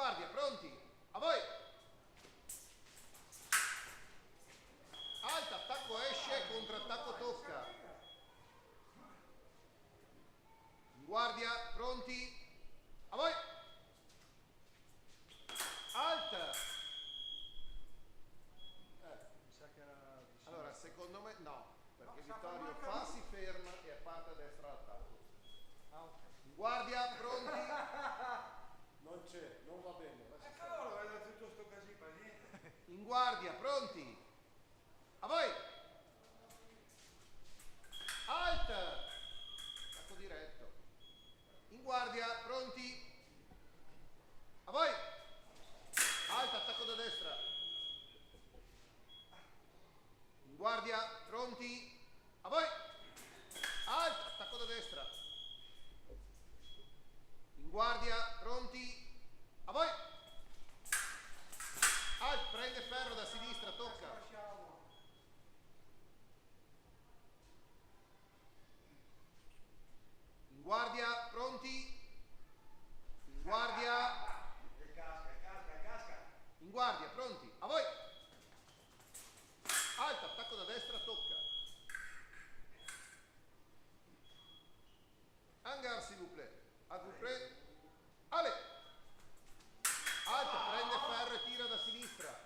guardia, pronti? A voi! Alta, attacco esce, contrattacco tocca. In guardia, pronti? A voi! Alta! Mi sa che era... Allora, secondo me no, perché Vittorio fa, si ferma e parte a destra all'attacco. Ah, ok. In guardia, pronti? Non c'è, non va bene. Cavolo, vedo tutto sto casino per niente. In guardia, pronti? A voi! Alta! Attacco diretto. In guardia, pronti? A voi! Alta, attacco da destra. In guardia, pronti? A voi! Alta, attacco da destra. In guardia, pronti? A voi! Alt, prende ferro da sinistra, tocca. In guardia, pronti? In guardia. E casca. In guardia, pronti? A voi! Alta, attacco da destra, tocca. Hangar, s'il vous plaît. A vous plaît. Ale! Alta, prende ferro e tira da sinistra.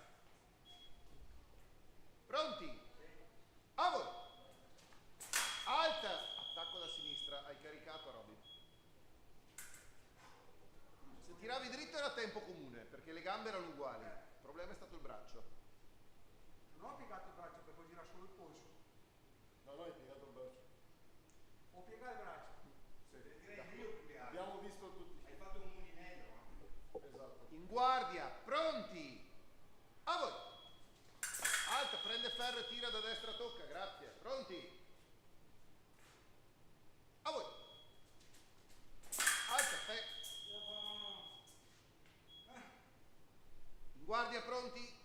Pronti? A voi! Alta, attacco da sinistra. Hai caricato, Robin. Se tiravi dritto era tempo comune, perché le gambe erano uguali. Il problema è stato il braccio. Non ho piegato il braccio per poi girare solo il polso. No, no, hai piegato il braccio. Ho piegato il braccio. Sì. Direi io più che altro. Abbiamo visto tutti. Hai fatto un mulinello. Esatto. In guardia, pronti? A voi! Alta, prende ferro e tira da destra, tocca, grazie. Pronti? A voi! Alta, in guardia, pronti?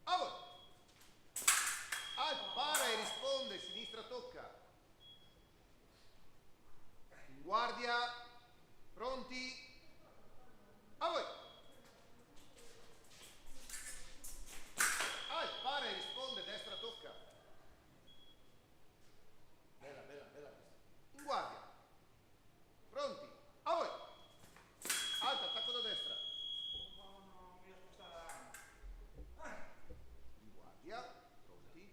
A voi! Alta, para e risponde, sinistra tocca. In guardia, pronti? A voi! Para e risponde, destra tocca. Bella, bella, bella questa. In guardia. Pronti? A voi! Alta, attacco da destra. Non mi riesco a spostare. In guardia. Pronti?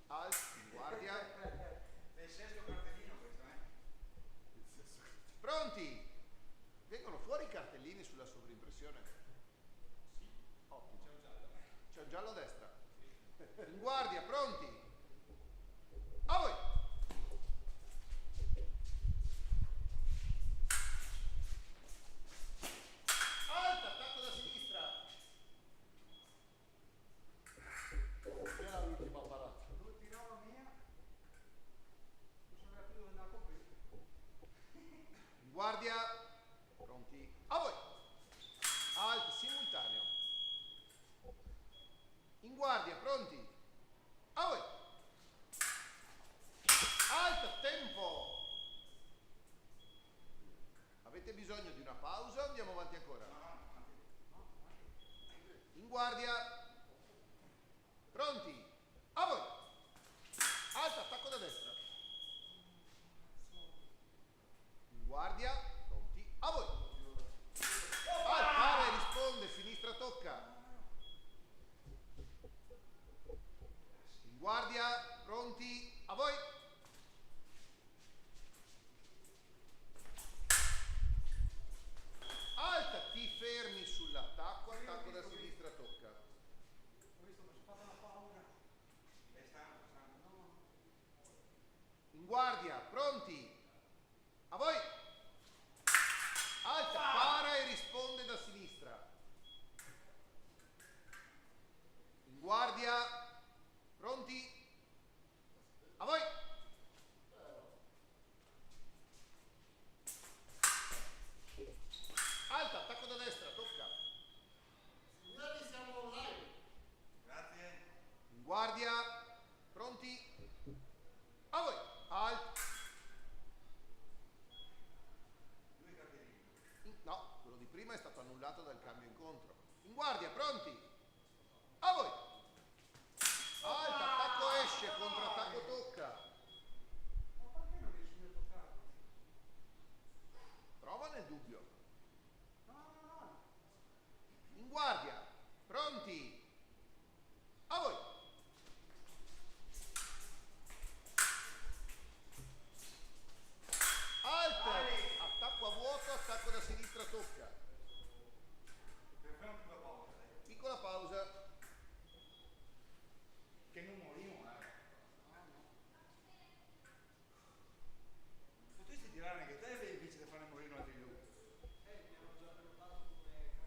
Alta, in guardia. È il sesto cartellino questo, Il sesso. Pronti? Vengono fuori i cartellini sulla sovrimpressione? Sì. Ottimo. C'è un giallo. C'è un giallo a destra. In guardia, pronti? A voi! Alta, attacco da sinistra. Che era l'ultima parata? Dove tirava mia, non so più dove andare a coprire. In guardia, pronti? A voi! Alto, simultaneo. In guardia, pronti? A voi! Alto, tempo! Avete bisogno di una pausa o andiamo avanti ancora? In guardia, pronti? A voi! Alto, attacco da destra. In guardia, pronti? A voi! Para e risponde, sinistra tocca. In guardia, pronti? A voi! Alta, ti fermi sull'attacco, attacco da sinistra tocca. Ho visto, mi sono fatto una paura. È stanco. In guardia, pronti? A voi! Alta, para e risponde da sinistra. In guardia, pronti? A voi! Alta, attacco da destra, tocca. Signori, siamo online. Grazie. In guardia, pronti? A voi! Alta, In guardia, pronti? A voi! Alta, attacco esce, contrattacco tocca. Ma perché non riesci a toccarlo? Prova nel dubbio. No, no, no, no. In guardia, pronti? A voi! Alta, attacco a vuoto, attacco da sinistra tocca. Per fare una piccola pausa, dai. Piccola pausa. Che non moriamo, Potresti tirare anche te invece di farne morire altri due. Mi hanno già prenotato come carta.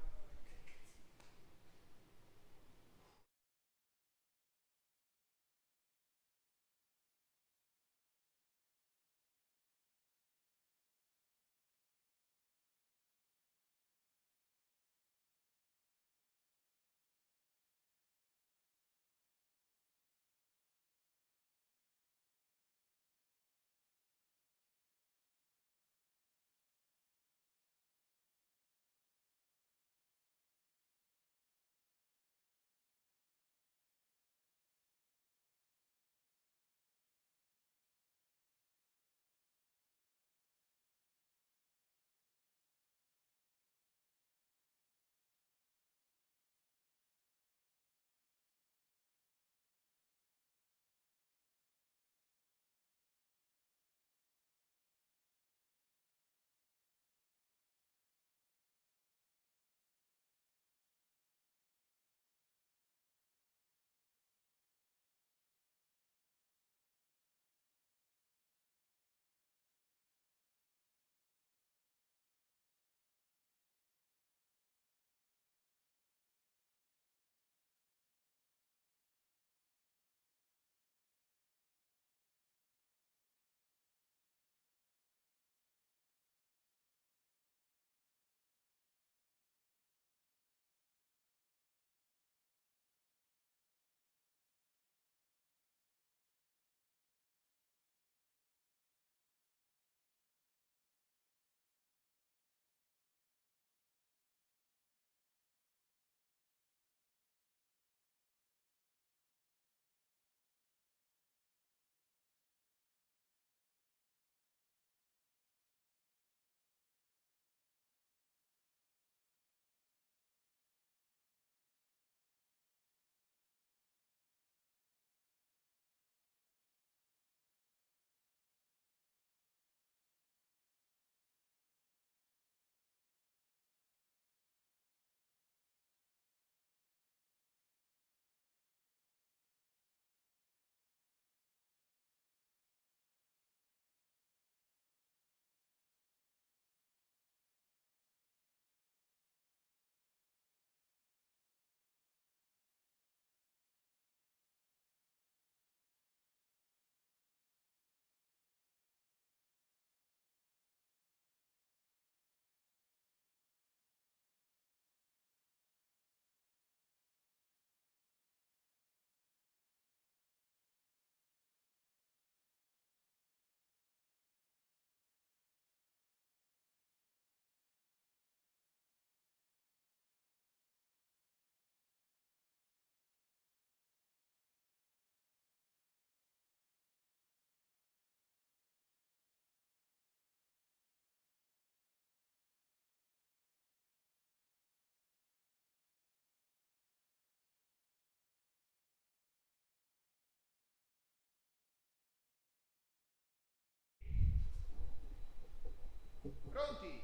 Pronti?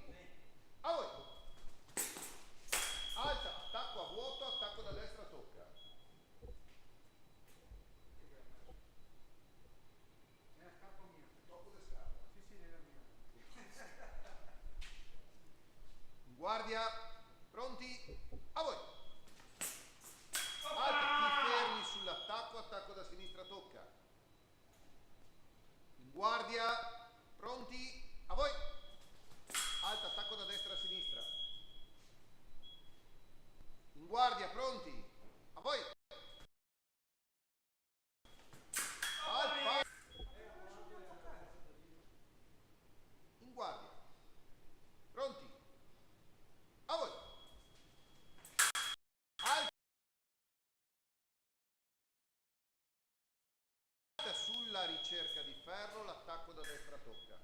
A voi! Alta, attacco a vuoto, attacco da destra tocca. È la scarpa mia. Tocco di scarpa. Sì, sì, è la mia. In guardia, pronti? A voi! Alta, ti fermi sull'attacco, attacco da sinistra tocca. In guardia, pronti? A voi! Alta, attacco da destra a sinistra. In guardia, pronti? A voi! Alfa! In guardia. Pronti? A voi! sulla ricerca di ferro, l'attacco da destra tocca.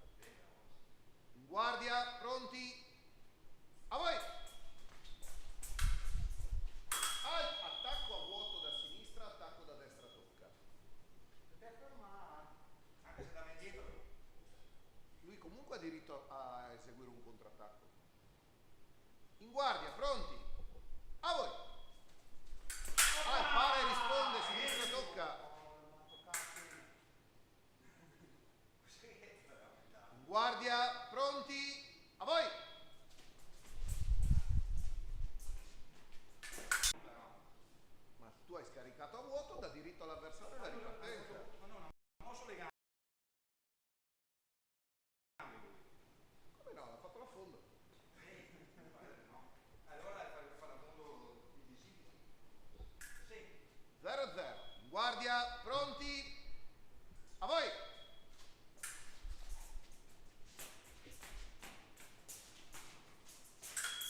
In guardia, pronti? A voi! Attacco a vuoto da sinistra, attacco da destra tocca. Perché ferma? Anche se andava indietro. Lui comunque ha diritto a eseguire un contrattacco. In guardia, pronti? A voi! Para e risponde, sinistra tocca. In guardia, pronti? A voi! Ma tu hai scaricato a vuoto, dà diritto all'avversario alla ripartenza. Ma no, non mosso le gambe. Come no? L'ha fatto l'affondo. No. Allora fa l'affondo invisibile. Sì. 0-0. In guardia, pronti? A voi!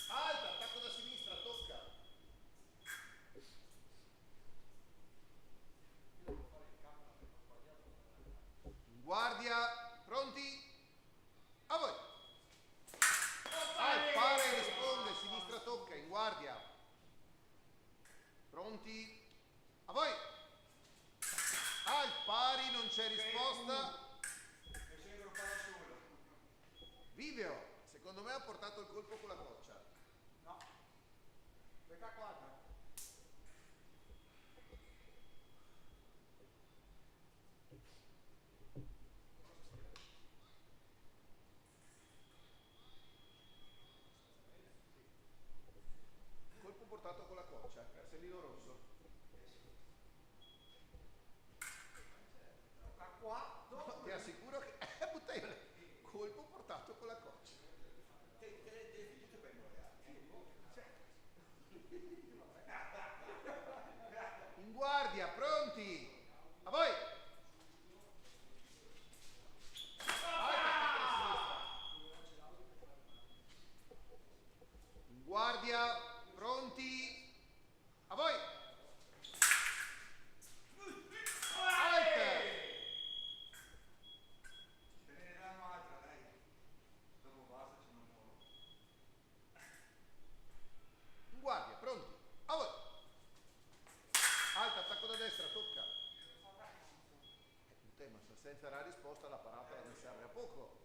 Alta, attacco da sinistra, tocca. In guardia, pronti? A voi! Para e risponde, sinistra tocca, in guardia. Pronti? A voi! Al pari, non c'è risposta. Mi sembra un po' da solo. Video, secondo me ha portato il colpo con la coccia. No. Perché guarda? Colpo portato con la coccia, carsellino rosso. Da qua? Dopo. Ti assicuro che buttaio colpo portato con la coccia. In guardia, pronti? A voi! In guardia, pronti? A voi! Alte! Se ne danno altra, dai. Dopo basta, ce ne muovo. In guardia, pronti? A voi! Alta, attacco da destra, tocca. Un tema, senza la risposta la parata ne serve a poco.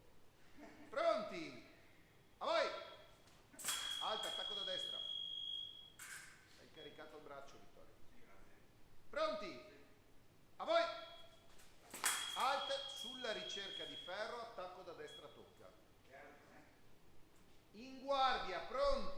Pronti? A voi! Alta, attacco da destra. Hai caricato il braccio, Vittorio. Pronti? A voi! Alt sulla ricerca di ferro, attacco da destra tocca. In guardia, pronti?